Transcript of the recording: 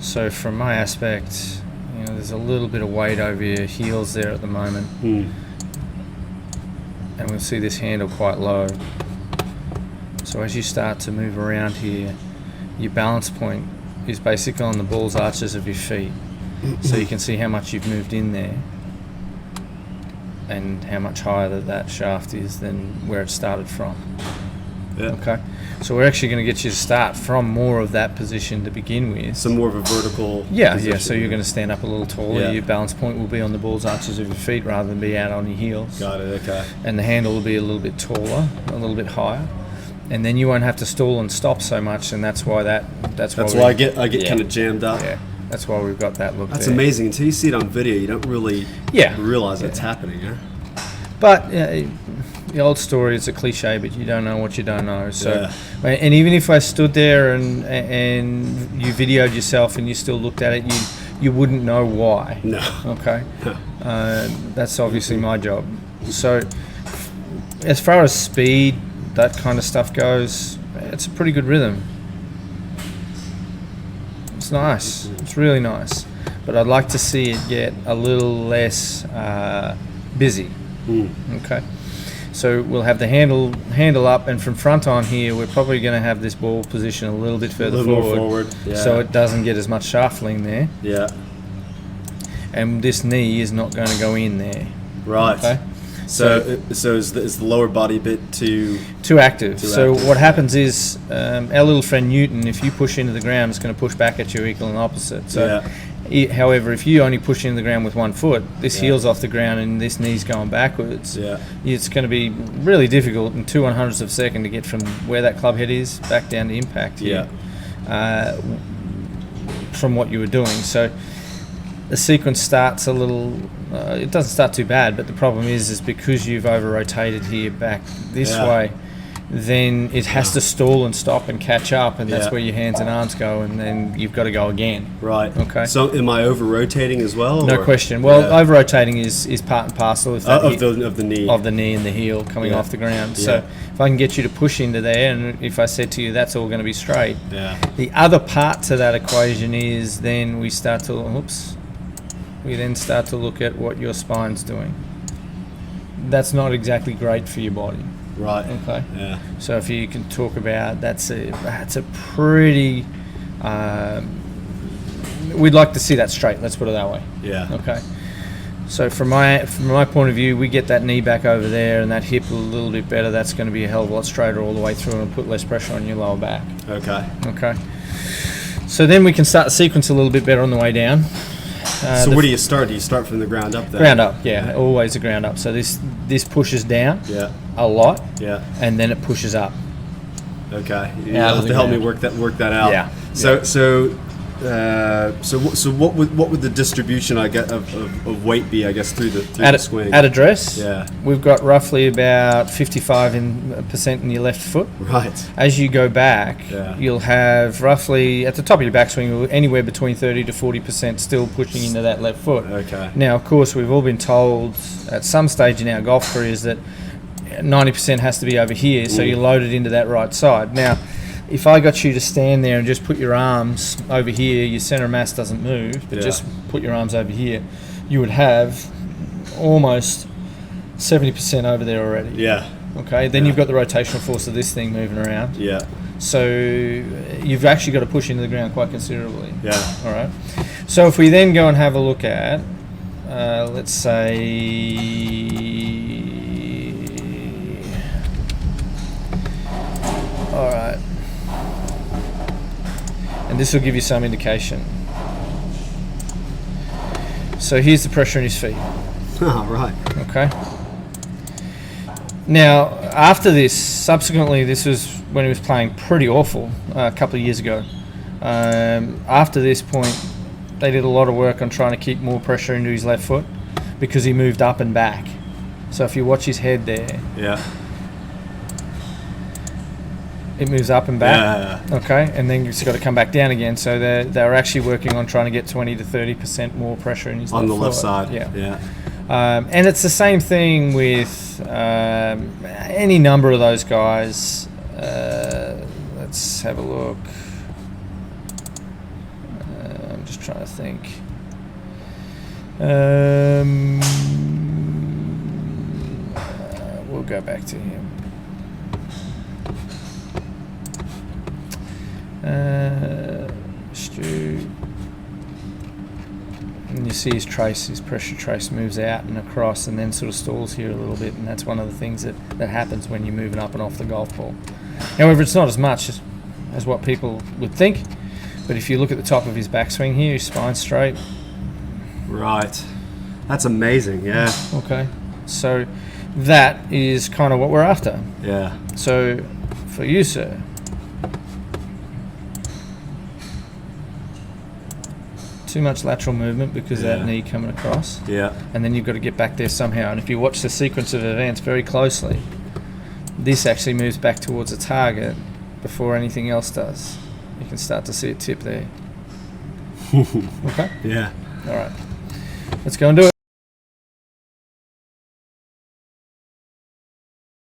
So from my aspect, there's a little bit of weight over your heels there at the moment. And we'll see this handle quite low. So as you start to move around here, your balance point is basically on the balls arches of your feet. So you can see how much you've moved in there and how much higher that shaft is than where it started from. Yeah. Okay. So we're actually going to get you to start from more of that position to begin with. So more of a vertical Yeah, position. yeah. So you're going to stand up a little taller. Yeah. Your balance point will be on the balls arches of your feet rather than be out on your heels. Got it, okay. And the handle will be a little bit taller, a little bit higher. And then you won't have to stall and stop so much, and that's why I get kind of jammed up. Yeah. That's why we've got that look That's there. amazing. Until you see it on video, you don't really realize it's happening, yeah? But the old story is a cliche, but you don't know what you don't know. So, and even if I stood there and you videoed yourself and you still looked at it, you wouldn't know why. No. Okay. That's obviously my job. So, as far as speed, that kind of stuff goes, it's a pretty good rhythm. It's nice. It's really nice. But I'd like to see it get a little less busy. Okay. So we'll have the handle up, and from front on here, we're probably going to have this ball position a little bit further forward. Yeah. So it doesn't get as much shuffling there. Yeah. And this knee is not going to go in there. Right. Okay. So is the lower body bit too active. So active, what happens is our little friend Newton, if you push into the ground, it's going to push back at you equal and opposite. So, however, if you only push into the ground with one foot, this heel's off the ground and this knee's going backwards. Yeah. It's going to be really difficult in 2/100ths of a second to get from where that club head is back down to impact here, from what you were doing. So the sequence starts a little. It doesn't start too bad, but the problem is because you've over-rotated here back this way, then it has to stall and stop and catch up, and that's where your hands and arms go, and then you've got to go again. Right. Okay. So am I over-rotating as well? No question. Well, over-rotating is part and parcel of that of the knee. Of the knee and the heel coming off the ground. So if I can get you to push into there, and if I said to you that's all going to be straight. Yeah. The other part to that equation is then we start to, we then start to look at what your spine's doing. That's not exactly great for your body. Right. Okay. Yeah. So if you can talk about that's a pretty. We'd like to see that straight. Let's put it that way. Yeah. Okay. So from my point of view, we get that knee back over there and that hip a little bit better. That's going to be a hell of a lot straighter all the way through and put less pressure on your lower back. Okay. Okay. So then we can start the sequence a little bit better on the way down. So where do you start? Do you start from the ground up then? Ground up, always a ground up. So this pushes down a lot, and then it pushes up. Okay, you have to help me work that out. Yeah. So what would the distribution I get of weight be? I guess through the swing at address. Yeah, we've got roughly about 55% in your left foot. Right. As you go back, you'll have roughly at the top of your backswing anywhere between 30 to 40% still pushing into that left foot. Okay. Now, of course, we've all been told at some stage in our golf careers that 90% has to be over here, so you load it into that right side. Now, if I got you to stand there and just put your arms over here, your center of mass doesn't move, but just put your arms over here, you would have almost 70% over there already. Yeah. Okay, then you've got the rotational force of this thing moving around. Yeah. So you've actually got to push into the ground quite considerably. Yeah. All right. So if we then go and have a look at, let's say, all right. And this will give you some indication. So here's the pressure in his feet. Oh, right. Okay. Now, after this, subsequently, this was when he was playing pretty awful a couple of years ago. After this point, they did a lot of work on trying to keep more pressure into his left foot because he moved up and back. So if you watch his head there, it moves up and back. Yeah. Okay, and then it's got to come back down again. So they're actually working on trying to get 20 to 30% more pressure in his on the foot. left side. Yeah. And it's the same thing with any number of those guys. Let's have a look. just trying to think. We'll go back to him. Stu. And you see his trace, his pressure trace moves out and across and then sort of stalls here a little bit, and that's one of the things that happens when you're moving up and off the golf ball. However, it's not as much as what people would think, but if you look at the top of his backswing here, his spine's straight. Right. That's amazing, yeah. Okay. So that is kind of what we're after. Yeah. So for you, sir, too much lateral movement because of that knee coming across. Yeah. And then you've got to get back there somehow. And if you watch the sequence of events very closely, this actually moves back towards the target before anything else does. You can start to see it tip there. Okay? Yeah. All right. Let's go and do it.